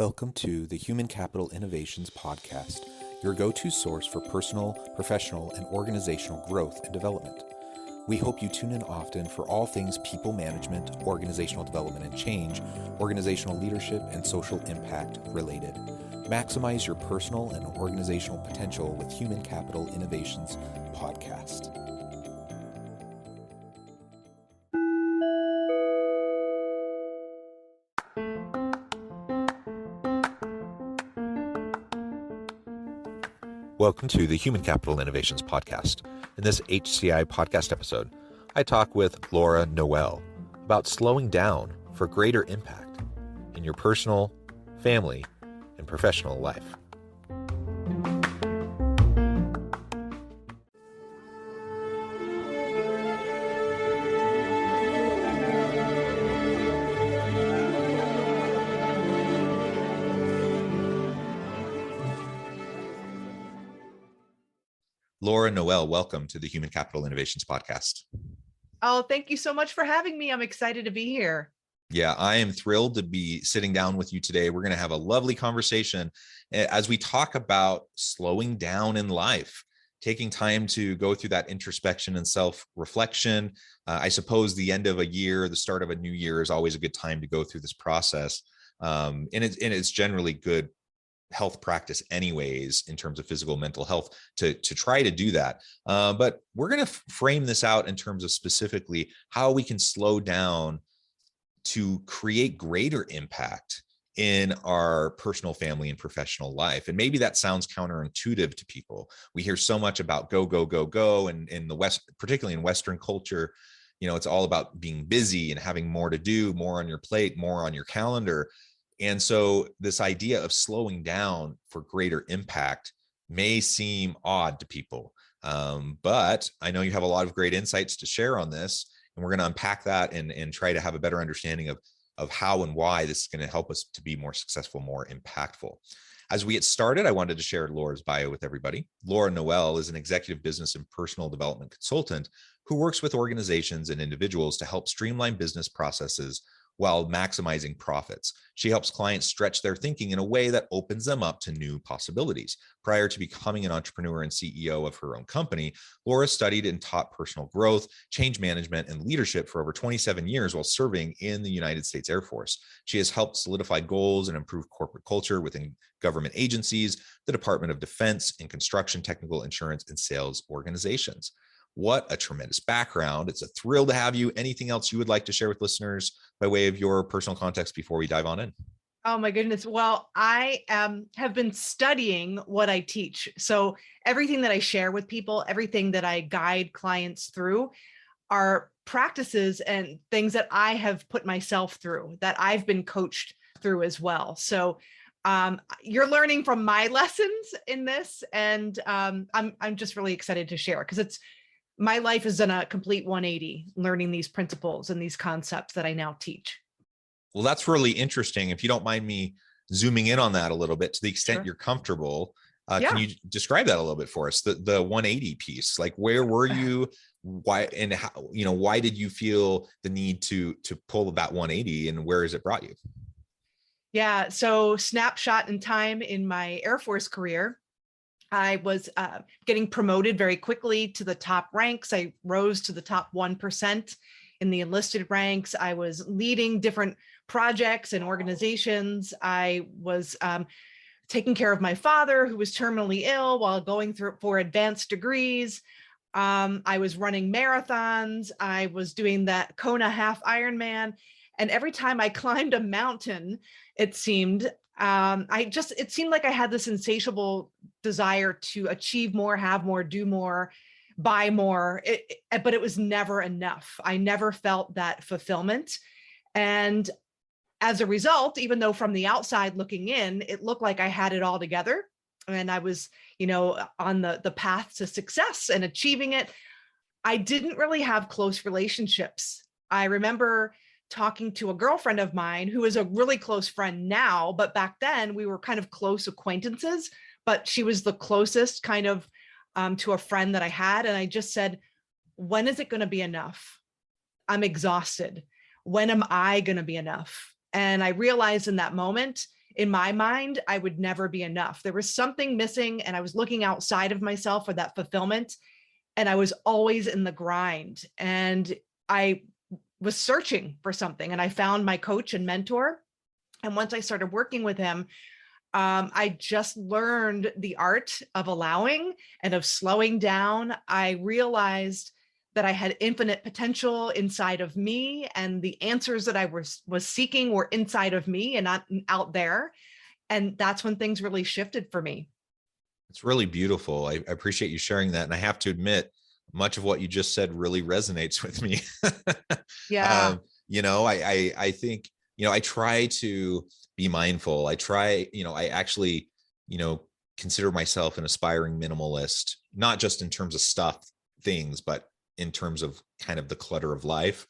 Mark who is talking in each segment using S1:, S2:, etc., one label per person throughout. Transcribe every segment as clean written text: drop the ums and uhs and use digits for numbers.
S1: Welcome to the Human Capital Innovations Podcast, your go-to source for personal, professional, and organizational growth and development. We hope you tune in often for all things people management, organizational development and change, organizational leadership, and social impact related. Maximize your personal and organizational potential with Human Capital Innovations Podcast. Welcome to the Human Capital Innovations Podcast. In this HCI podcast episode, I talk with Laura Noel about slowing down for greater impact in your personal, family, and professional life. Laura Noel, welcome to the Human Capital Innovations Podcast.
S2: Oh, thank you so much for having me. I'm excited to be here.
S1: Yeah, I am thrilled to be sitting down with you today. We're going to have a lovely conversation as we talk about slowing down in life, taking time to go through that introspection and self-reflection. I suppose the end of a year, the start of a new year is always a good time to go through this process. And it's generally good health practice anyways, in terms of physical, mental health, to try to do that. But we're going to frame this out in terms of specifically how we can slow down to create greater impact in our personal, family, and professional life. And maybe that sounds counterintuitive to people. We hear so much about go, go, go, go. And in the West, particularly in Western culture, it's all about being busy and having more to do, more on your plate, more on your calendar. And so this idea of slowing down for greater impact may seem odd to people. But I know you have a lot of great insights to share on this, and we're going to unpack that and try to have a better understanding of how and why this is going to help us to be more successful, more impactful. As we get started, I wanted to share Laura's bio with everybody. Laura Noel is an executive business and personal development consultant who works with organizations and individuals to help streamline business processes while maximizing profits. She helps clients stretch their thinking in a way that opens them up to new possibilities. Prior to becoming an entrepreneur and CEO of her own company, Laura studied and taught personal growth, change management, and leadership for over 27 years while serving in the United States Air Force. She has helped solidify goals and improve corporate culture within government agencies, the Department of Defense, and construction, technical, insurance, and sales organizations. What a tremendous background. It's a thrill to have you. Anything else you would like to share with listeners by way of your personal context before we dive on in?
S2: Oh my goodness. Well, I have been studying what I teach. So everything that I share with people, everything that I guide clients through are practices and things that I have put myself through, that I've been coached through as well. So you're learning from my lessons in this, and I'm just really excited to share, because my life has done a complete 180 learning these principles and these concepts that I now teach.
S1: Well, that's really interesting. If you don't mind me zooming in on that a little bit, to the extent
S2: Sure.
S1: you're comfortable,
S2: Yeah.
S1: can you describe that a little bit for us? The 180 piece, like where were you, why, and how, why did you feel the need to pull that 180, and where has it brought you?
S2: Yeah. So snapshot in time in my Air Force career, I was getting promoted very quickly to the top ranks. I rose to the top 1% in the enlisted ranks. I was leading different projects and organizations. I was taking care of my father, who was terminally ill, while going through for advanced degrees. I was running marathons. I was doing that Kona half Ironman. And every time I climbed a mountain, it seemed it seemed like I had this insatiable desire to achieve more, have more, do more, buy more, but it was never enough. I never felt that fulfillment. And as a result, even though from the outside looking in, it looked like I had it all together and I was, on the path to success and achieving it, I didn't really have close relationships. I remember talking to a girlfriend of mine who is a really close friend now, but back then we were kind of close acquaintances, but she was the closest kind of to a friend that I had. And I just said, when is it going to be enough? I'm exhausted. When am I going to be enough? And I realized in that moment, in my mind, I would never be enough. There was something missing, and I was looking outside of myself for that fulfillment. And I was always in the grind. And I was searching for something, and I found my coach and mentor. And once I started working with him, I just learned the art of allowing and of slowing down. I realized that I had infinite potential inside of me, and the answers that I was seeking were inside of me and not out there. And that's when things really shifted for me.
S1: It's really beautiful. I appreciate you sharing that. And I have to admit, much of what you just said really resonates with me.
S2: Yeah.
S1: I think, I try to be mindful. I actually, consider myself an aspiring minimalist, not just in terms of stuff, things, but in terms of kind of the clutter of life.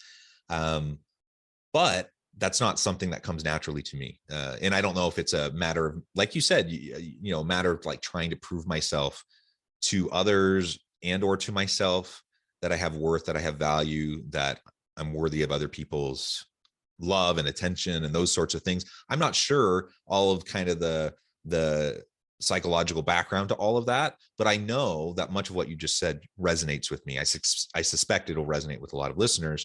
S1: But that's not something that comes naturally to me. And I don't know if it's a matter of, like you said, a matter of like trying to prove myself to others and or to myself that I have worth, that I have value, that I'm worthy of other people's love and attention and those sorts of things. I'm not sure all of kind of the psychological background to all of that, but I know that much of what you just said resonates with me. I suspect it'll resonate with a lot of listeners.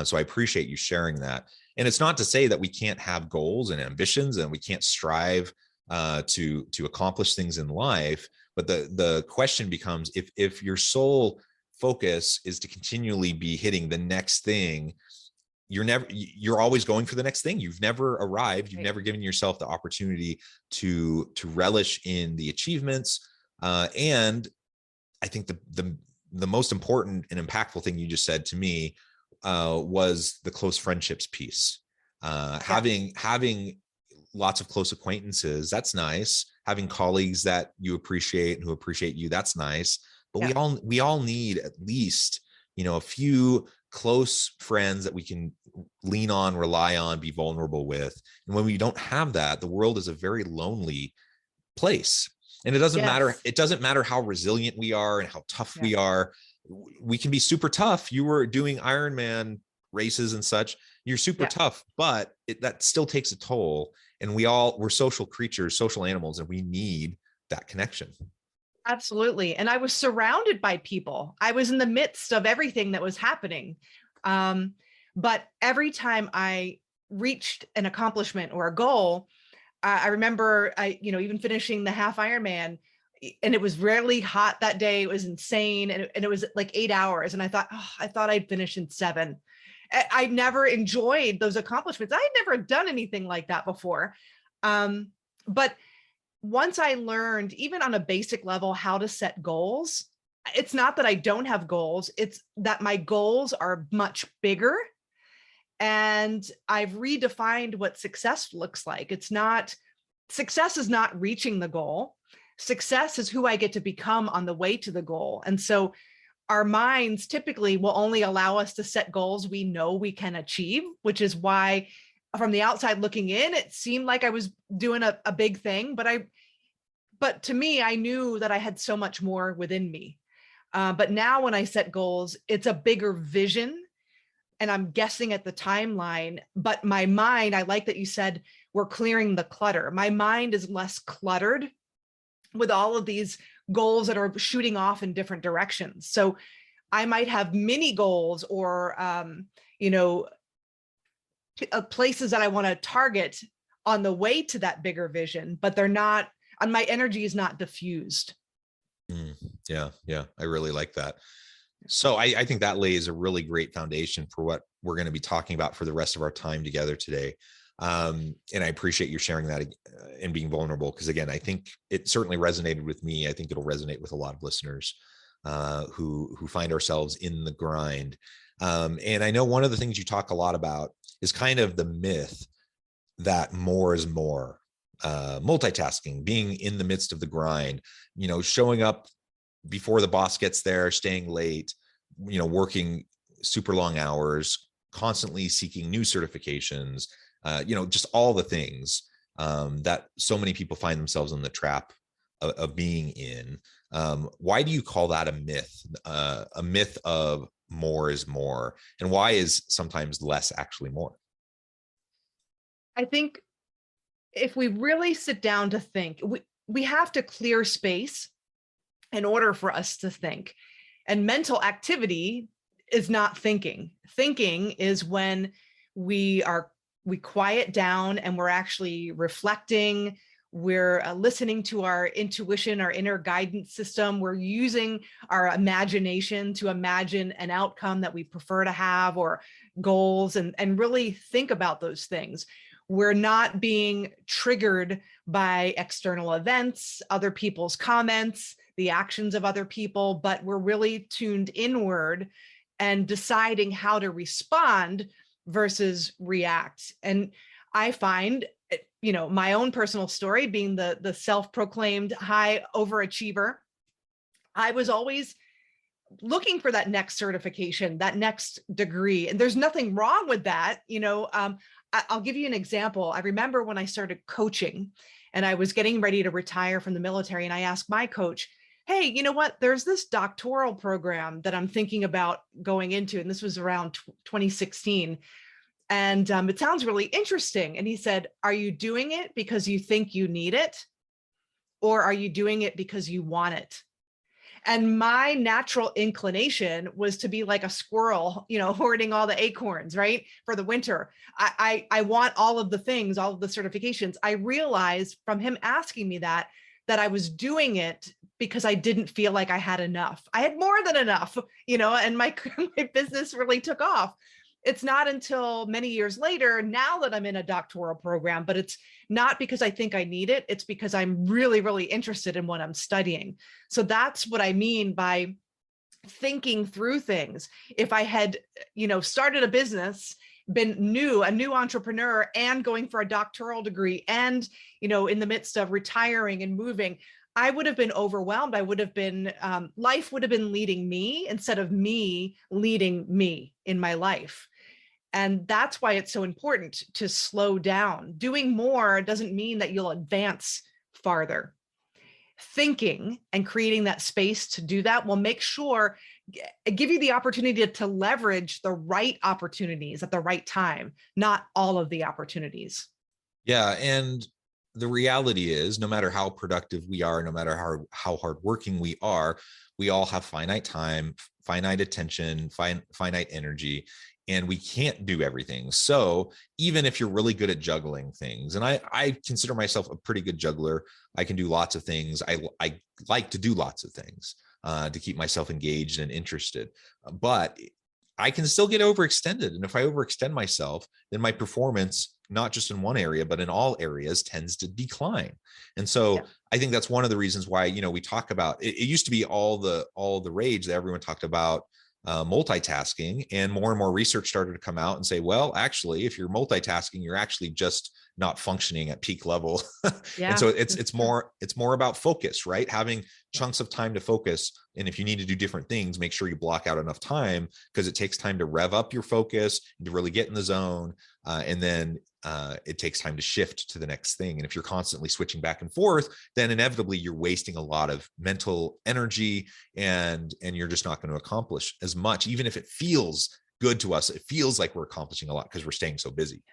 S1: So I appreciate you sharing that. And it's not to say that we can't have goals and ambitions and we can't strive to accomplish things in life. But the question becomes, if your sole focus is to continually be hitting the next thing, you're always going for the next thing. You've never arrived. You've never given yourself the opportunity to relish in the achievements. And I think the most important and impactful thing you just said to me was the close friendships piece. Having lots of close acquaintances, that's nice. Having colleagues that you appreciate and who appreciate you, that's nice. But we all need at least, a few close friends that we can lean on, rely on, be vulnerable with. And when we don't have that, the world is a very lonely place. And it doesn't matter how resilient we are and how tough we are. We can be super tough. You were doing Ironman races and such. You're super tough, but that still takes a toll. And we're social creatures, social animals, and we need that connection.
S2: Absolutely. And I was surrounded by people. I was in the midst of everything that was happening. But every time I reached an accomplishment or a goal, I remember even finishing the half Ironman, and it was really hot that day. It was insane. And it was like 8 hours. And I thought I'd finish in 7. I never enjoyed those accomplishments. I had never done anything like that before. But once I learned, even on a basic level, how to set goals, it's not that I don't have goals. It's that my goals are much bigger. And I've redefined what success looks like. Success is not reaching the goal. Success is who I get to become on the way to the goal. And so our minds typically will only allow us to set goals we know we can achieve, which is why from the outside looking in, it seemed like I was doing a big thing, but to me, I knew that I had so much more within me. But now when I set goals, it's a bigger vision, and I'm guessing at the timeline, but my mind, I like that you said, we're clearing the clutter. My mind is less cluttered with all of these goals that are shooting off in different directions. So I might have mini goals or, places that I want to target on the way to that bigger vision, but they're not, and my energy is not diffused.
S1: Yeah. I really like that. So I think that lays a really great foundation for what we're going to be talking about for the rest of our time together today. And I appreciate you sharing that and being vulnerable, because again, I think it certainly resonated with me. I think it'll resonate with a lot of listeners who find ourselves in the grind. And I know one of the things you talk a lot about is kind of the myth that more is more. Multitasking, being in the midst of the grind, showing up before the boss gets there, staying late, working super long hours, constantly seeking new certifications, just all the things that so many people find themselves in the trap of being in. Why do you call that a myth? A myth of more is more, and why is sometimes less actually more?
S2: I think If we really sit down to think, we have to clear space in order for us to think. And mental activity is not thinking. Thinking is when we quiet down and we're actually reflecting. We're listening to our intuition, our inner guidance system. We're using our imagination to imagine an outcome that we prefer to have, or goals, and really think about those things. We're not being triggered by external events, other people's comments, the actions of other people, but we're really tuned inward and deciding how to respond versus react. And I find, my own personal story, being the self-proclaimed high overachiever, I was always looking for that next certification, that next degree. And there's nothing wrong with that. I'll give you an example. I remember when I started coaching and I was getting ready to retire from the military, and I asked my coach, hey, you know what? There's this doctoral program that I'm thinking about going into. And this was around 2016. And it sounds really interesting. And he said, are you doing it because you think you need it? Or are you doing it because you want it? And my natural inclination was to be like a squirrel, hoarding all the acorns, right? For the winter. I want all of the things, all of the certifications. I realized from him asking me that I was doing it because I didn't feel like I had enough. I had more than enough, and my business really took off. It's not until many years later now that I'm in a doctoral program, but it's not because I think I need it. It's because I'm really, really interested in what I'm studying. So that's what I mean by thinking through things. If I had, started a business, been a new entrepreneur, and going for a doctoral degree, and, in the midst of retiring and moving, I would have been overwhelmed. I would have been, life would have been leading me instead of me leading me in my life. And that's why it's so important to slow down. Doing more doesn't mean that you'll advance farther. Thinking and creating that space to do that will give you the opportunity to leverage the right opportunities at the right time, not all of the opportunities.
S1: Yeah. And the reality is, no matter how productive we are, no matter how hardworking we are, we all have finite time, finite attention, finite energy, and we can't do everything. So even if you're really good at juggling things, and I consider myself a pretty good juggler, I can do lots of things. I like to do lots of things to keep myself engaged and interested, but I can still get overextended. And if I overextend myself, then my performance, not just in one area, but in all areas, tends to decline. And so I think that's one of the reasons why, we talk about it. It used to be all the rage that everyone talked about multitasking, and more research started to come out and say, well, actually, if you're multitasking, you're actually just not functioning at peak level.
S2: Yeah.
S1: And so it's more about focus, right? Having chunks of time to focus. And if you need to do different things, make sure you block out enough time, because it takes time to rev up your focus and to really get in the zone. And then it takes time to shift to the next thing. And if you're constantly switching back and forth, then inevitably you're wasting a lot of mental energy, and you're just not going to accomplish as much, even if it feels good to us. It feels like we're accomplishing a lot because we're staying so busy.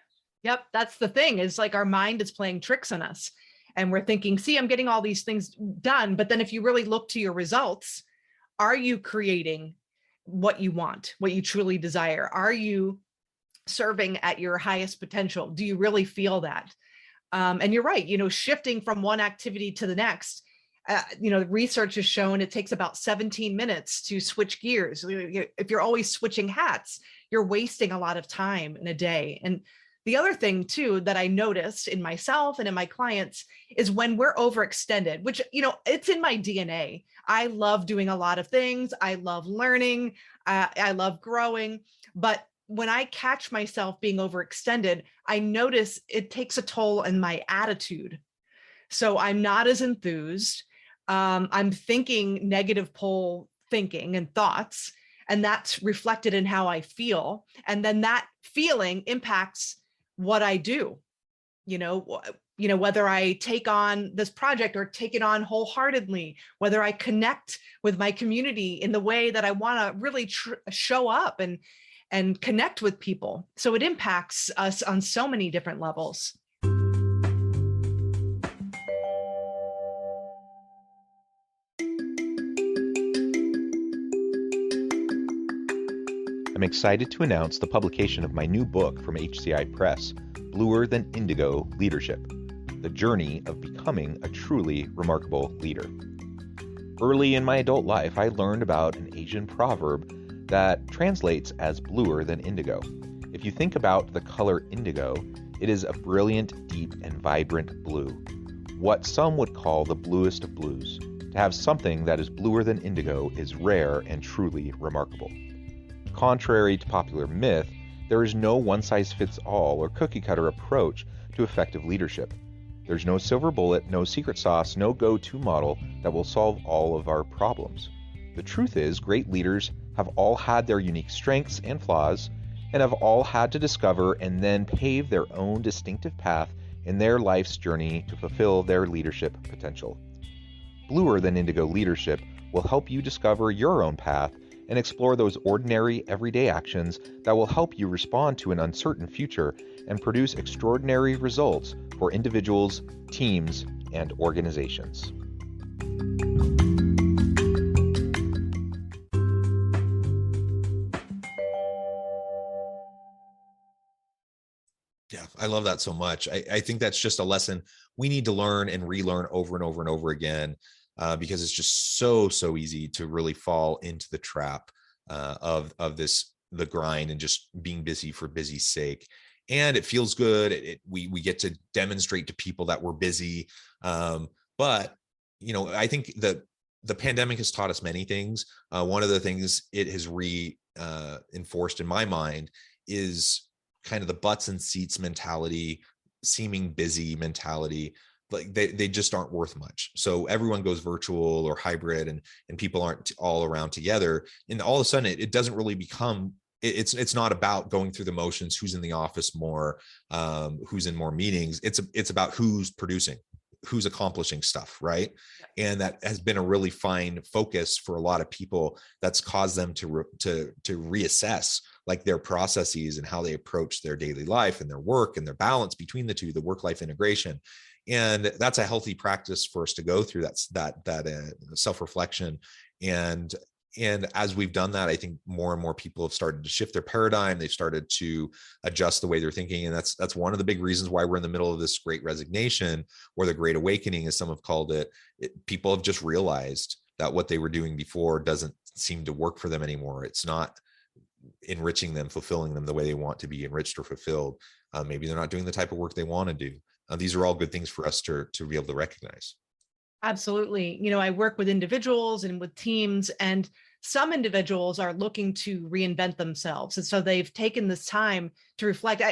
S2: Yep. That's the thing, is like our mind is playing tricks on us, and we're thinking, see, I'm getting all these things done. But then if you really look to your results, are you creating what you want, what you truly desire? Are you serving at your highest potential? Do you really feel that? And you're right, shifting from one activity to the next, research has shown it takes about 17 minutes to switch gears. If you're always switching hats, you're wasting a lot of time in a day. And the other thing too, that I noticed in myself and in my clients, is when we're overextended, which, it's in my DNA. I love doing a lot of things. I love learning. I love growing. But when I catch myself being overextended, I notice it takes a toll on my attitude. So I'm not as enthused. I'm thinking negative pole thinking and thoughts, and that's reflected in how I feel. And then that feeling impacts what I do, whether I take on this project or take it on wholeheartedly, whether I connect with my community in the way that I want to really show up and connect with people. So it impacts us on so many different levels.
S3: I'm excited to announce the publication of my new book from HCI Press, Bluer Than Indigo Leadership: The Journey of Becoming a Truly Remarkable Leader. Early in my adult life, I learned about an Asian proverb that translates as bluer than indigo. If you think about the color indigo, it is a brilliant, deep, and vibrant blue, what some would call the bluest of blues. To have something that is bluer than indigo is rare and truly remarkable. Contrary to popular myth, there is no one-size-fits-all or cookie-cutter approach to effective leadership. There's no silver bullet, no secret sauce, no go-to model that will solve all of our problems. The truth is, great leaders have all had their unique strengths and flaws, and have all had to discover and then pave their own distinctive path in their life's journey to fulfill their leadership potential. Bluer Than Indigo Leadership will help you discover your own path and explore those ordinary, everyday actions that will help you respond to an uncertain future and produce extraordinary results for individuals, teams, and organizations.
S1: Yeah, I love that so much. I think that's just a lesson we need to learn and relearn over and over and over again, because it's just so easy to really fall into the trap of this, the grind, and just being busy for busy's sake. And it feels good. We get to demonstrate to people that we're busy. But I think that the pandemic has taught us many things. One of the things it has reinforced in my mind is kind of the butts and seats mentality, seeming busy mentality. Like they just aren't worth much. So everyone goes virtual or hybrid, and people aren't all around together. And all of a sudden it doesn't really become, it's not about going through the motions, who's in the office more, who's in more meetings. It's about who's producing, who's accomplishing stuff, right? And that has been a really fine focus for a lot of people. That's caused them to reassess like their processes and how they approach their daily life and their work and their balance between the two, the work-life integration. And that's a healthy practice for us to go through. That self-reflection. And as we've done that, I think more and more people have started to shift their paradigm. They've started to adjust the way they're thinking. And that's one of the big reasons why we're in the middle of this great resignation, or the great awakening, as some have called it. People have just realized that what they were doing before doesn't seem to work for them anymore. It's not enriching them, fulfilling them the way they want to be enriched or fulfilled. Maybe they're not doing the type of work they want to do. These are all good things for us to be able to recognize.
S2: Absolutely. I work with individuals and with teams, and some individuals are looking to reinvent themselves. And so they've taken this time to reflect.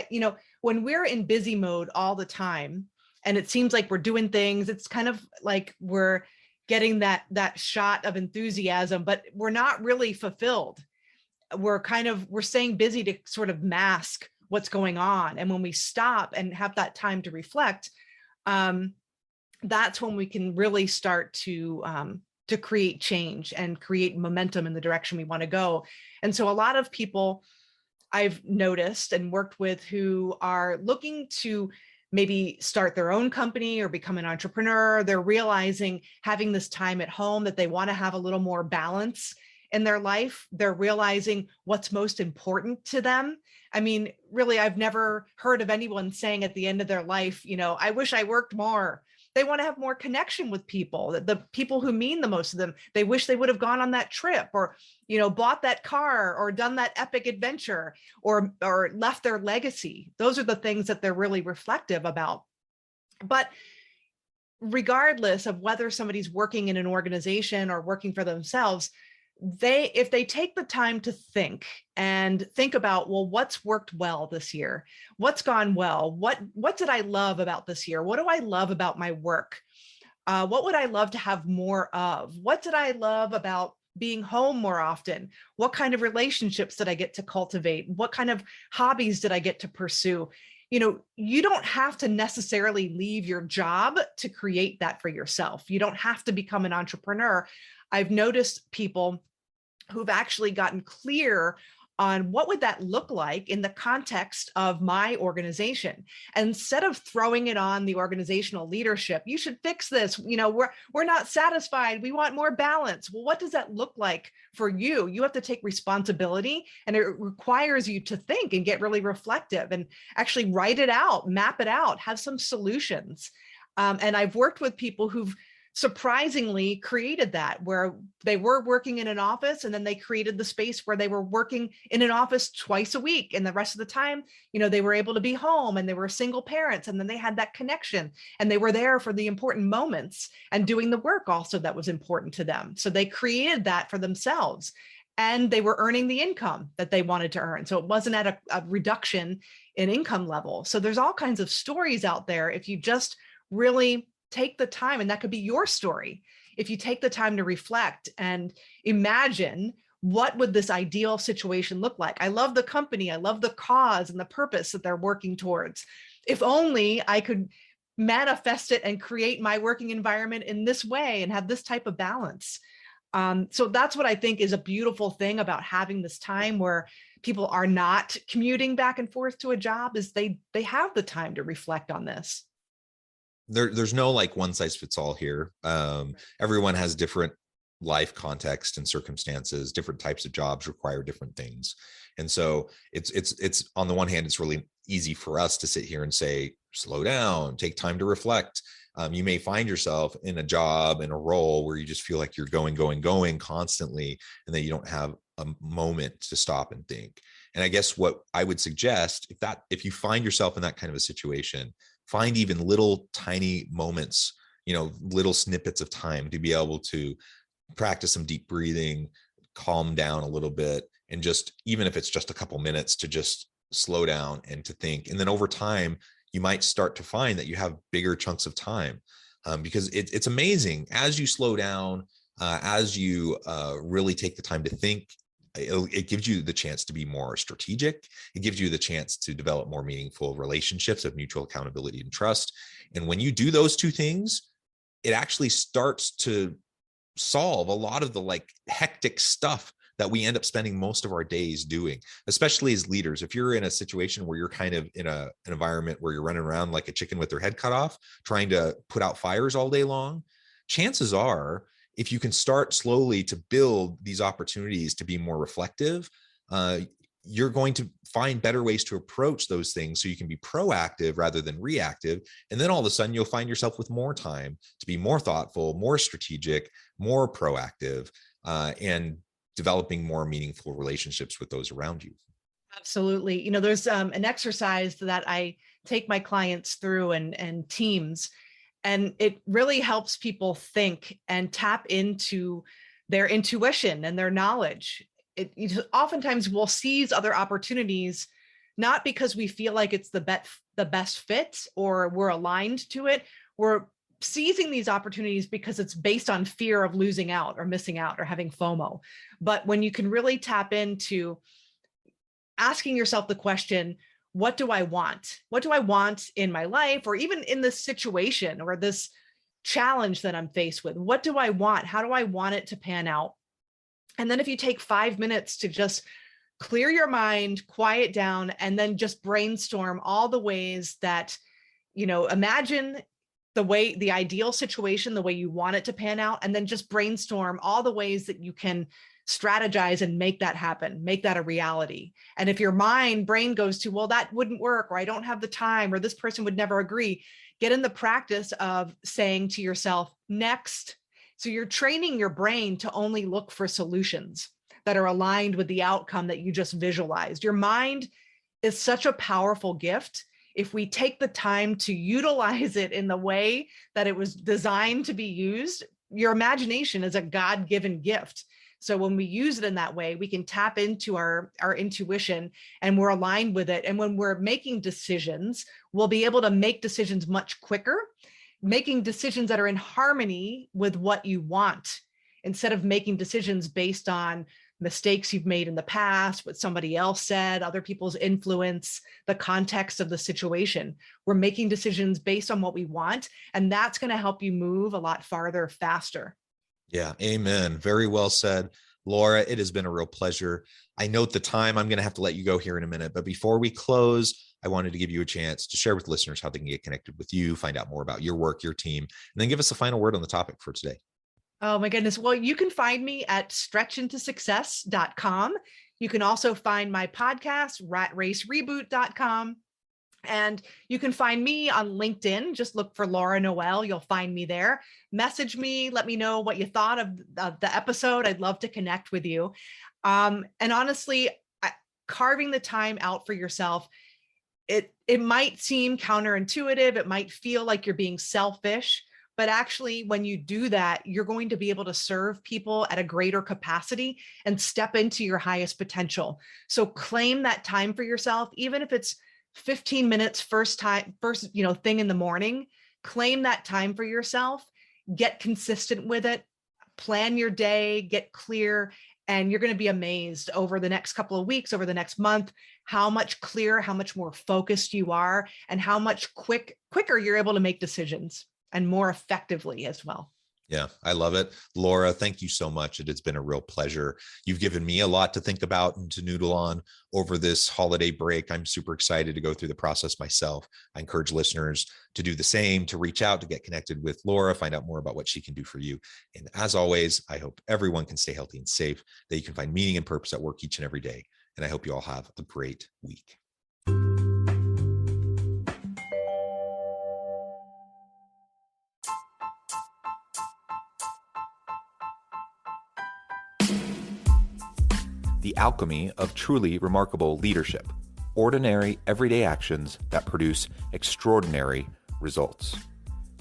S2: When we're in busy mode all the time, and it seems like we're doing things, it's kind of like we're getting that shot of enthusiasm, but we're not really fulfilled. We're staying busy to sort of mask what's going on. And when we stop and have that time to reflect, that's when we can really start to create change and create momentum in the direction we want to go. And so a lot of people I've noticed and worked with who are looking to maybe start their own company or become an entrepreneur, they're realizing, having this time at home, that they want to have a little more balance in their life. They're realizing what's most important to them. I mean, really, I've never heard of anyone saying at the end of their life, I wish I worked more. They want to have more connection with people, the people who mean the most to them. They wish they would have gone on that trip, or, bought that car, or done that epic adventure, or left their legacy. Those are the things that they're really reflective about. But regardless of whether somebody's working in an organization or working for themselves, if they take the time to think about, well, what's worked well this year? What's gone well? What did I love about this year? What do I love about my work? What would I love to have more of? What did I love about being home more often? What kind of relationships did I get to cultivate? What kind of hobbies did I get to pursue? You don't have to necessarily leave your job to create that for yourself. You don't have to become an entrepreneur. I've noticed people who've actually gotten clear on what would that look like in the context of my organization. And instead of throwing it on the organizational leadership, you should fix this. We're not satisfied. We want more balance. Well, what does that look like for you? You have to take responsibility, and it requires you to think and get really reflective and actually write it out, map it out, have some solutions. And I've worked with people who've surprisingly created that, where they were working in an office and then they created the space where they were working in an office twice a week, and the rest of the time, they were able to be home, and they were single parents, and then they had that connection, and they were there for the important moments and doing the work also that was important to them. So they created that for themselves, and they were earning the income that they wanted to earn. So it wasn't at a reduction in income level. So there's all kinds of stories out there if you just really take the time, and that could be your story. If you take the time to reflect and imagine, what would this ideal situation look like? I love the company. I love the cause and the purpose that they're working towards. If only I could manifest it and create my working environment in this way and have this type of balance. So that's what I think is a beautiful thing about having this time where people are not commuting back and forth to a job, is they have the time to reflect on this.
S1: There's no like one size fits all here. Everyone has different life context and circumstances. Different types of jobs require different things. And so it's on the one hand, it's really easy for us to sit here and say, slow down, take time to reflect. You may find yourself in a job, in a role where you just feel like you're going constantly, and that you don't have a moment to stop and think. And I guess what I would suggest, if you find yourself in that kind of a situation, find even little tiny moments, little snippets of time to be able to practice some deep breathing, calm down a little bit, and just, even if it's just a couple minutes, to just slow down and to think. And then over time, you might start to find that you have bigger chunks of time, because it's amazing as you slow down, as you really take the time to think. It gives you the chance to be more strategic. It gives you the chance to develop more meaningful relationships of mutual accountability and trust. And when you do those two things, it actually starts to solve a lot of the like hectic stuff that we end up spending most of our days doing, especially as leaders. If you're in a situation where you're kind of in an environment where you're running around like a chicken with their head cut off, trying to put out fires all day long, chances are, if you can start slowly to build these opportunities to be more reflective, you're going to find better ways to approach those things so you can be proactive rather than reactive. And then all of a sudden you'll find yourself with more time to be more thoughtful, more strategic, more proactive, and developing more meaningful relationships with those around you.
S2: Absolutely. There's an exercise that I take my clients through and teams, and it really helps people think and tap into their intuition and their knowledge. Oftentimes we'll seize other opportunities, not because we feel like it's the best fit or we're aligned to it. We're seizing these opportunities because it's based on fear of losing out or missing out or having FOMO. But when you can really tap into asking yourself the question, what do I want? What do I want in my life, or even in this situation or this challenge that I'm faced with? What do I want? How do I want it to pan out? And then if you take 5 minutes to just clear your mind, quiet down, and then just brainstorm all the ways that, imagine the ideal situation, the way you want it to pan out, and then just brainstorm all the ways that you can strategize and make that happen, make that a reality. And if your brain goes to, well, that wouldn't work, or I don't have the time, or this person would never agree, get in the practice of saying to yourself, next. So you're training your brain to only look for solutions that are aligned with the outcome that you just visualized. Your mind is such a powerful gift. If we take the time to utilize it in the way that it was designed to be used, your imagination is a God-given gift. So when we use it in that way, we can tap into our intuition, and we're aligned with it. And when we're making decisions, we'll be able to make decisions much quicker, making decisions that are in harmony with what you want, instead of making decisions based on mistakes you've made in the past, what somebody else said, other people's influence, the context of the situation. We're making decisions based on what we want, and that's going to help you move a lot farther, faster.
S1: Yeah, amen. Very well said. Laura, it has been a real pleasure. I note the time. I'm going to have to let you go here in a minute. But before we close, I wanted to give you a chance to share with listeners how they can get connected with you, find out more about your work, your team, and then give us a final word on the topic for today.
S2: Oh my goodness. Well, you can find me at stretchintosuccess.com. You can also find my podcast, ratracreboot.com. And you can find me on LinkedIn. Just look for Laura Noel. You'll find me there. Message me. Let me know what you thought of the episode. I'd love to connect with you. And honestly, carving the time out for yourself, it might seem counterintuitive. It might feel like you're being selfish. But actually, when you do that, you're going to be able to serve people at a greater capacity and step into your highest potential. So claim that time for yourself, even if it's 15 minutes first thing in the morning. Claim that time for yourself, get consistent with it, plan your day, get clear, and you're going to be amazed over the next couple of weeks, over the next month, how much clearer, how much more focused you are, and how much quicker you're able to make decisions, and more effectively as well.
S1: Yeah, I love it. Laura, thank you so much. It has been a real pleasure. You've given me a lot to think about and to noodle on over this holiday break. I'm super excited to go through the process myself. I encourage listeners to do the same, to reach out, to get connected with Laura, find out more about what she can do for you. And as always, I hope everyone can stay healthy and safe, that you can find meaning and purpose at work each and every day. And I hope you all have a great week.
S3: The alchemy of truly remarkable leadership. Ordinary, everyday actions that produce extraordinary results.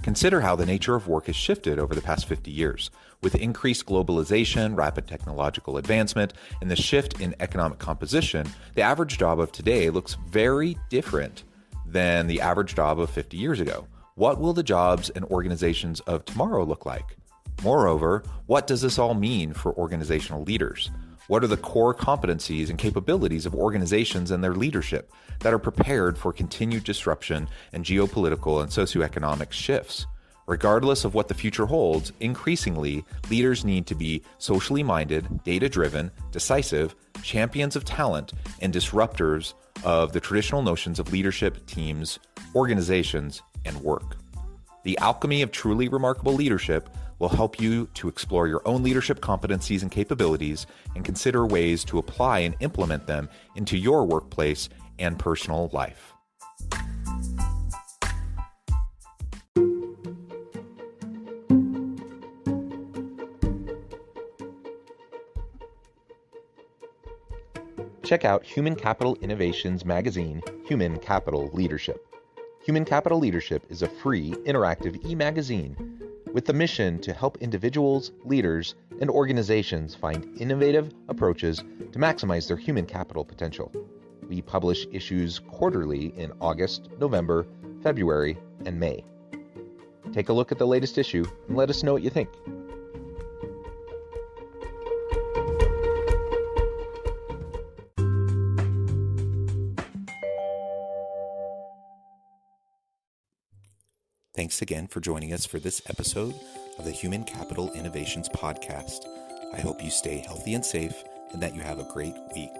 S3: Consider how the nature of work has shifted over the past 50 years. With increased globalization, rapid technological advancement, and the shift in economic composition, the average job of today looks very different than the average job of 50 years ago. What will the jobs and organizations of tomorrow look like? Moreover, what does this all mean for organizational leaders? What are the core competencies and capabilities of organizations and their leadership that are prepared for continued disruption and geopolitical and socioeconomic shifts? Regardless of what the future holds, increasingly, leaders need to be socially minded, data-driven, decisive, champions of talent, and disruptors of the traditional notions of leadership, teams, organizations, and work. The alchemy of truly remarkable leadership will help you to explore your own leadership competencies and capabilities and consider ways to apply and implement them into your workplace and personal life. Check out Human Capital Innovations magazine, Human Capital Leadership. Human Capital Leadership is a free, interactive e-magazine with the mission to help individuals, leaders, and organizations find innovative approaches to maximize their human capital potential. We publish issues quarterly in August, November, February, and May. Take a look at the latest issue and let us know what you think. Thanks again for joining us for this episode of the Human Capital Innovations Podcast. I hope you stay healthy and safe and that you have a great week.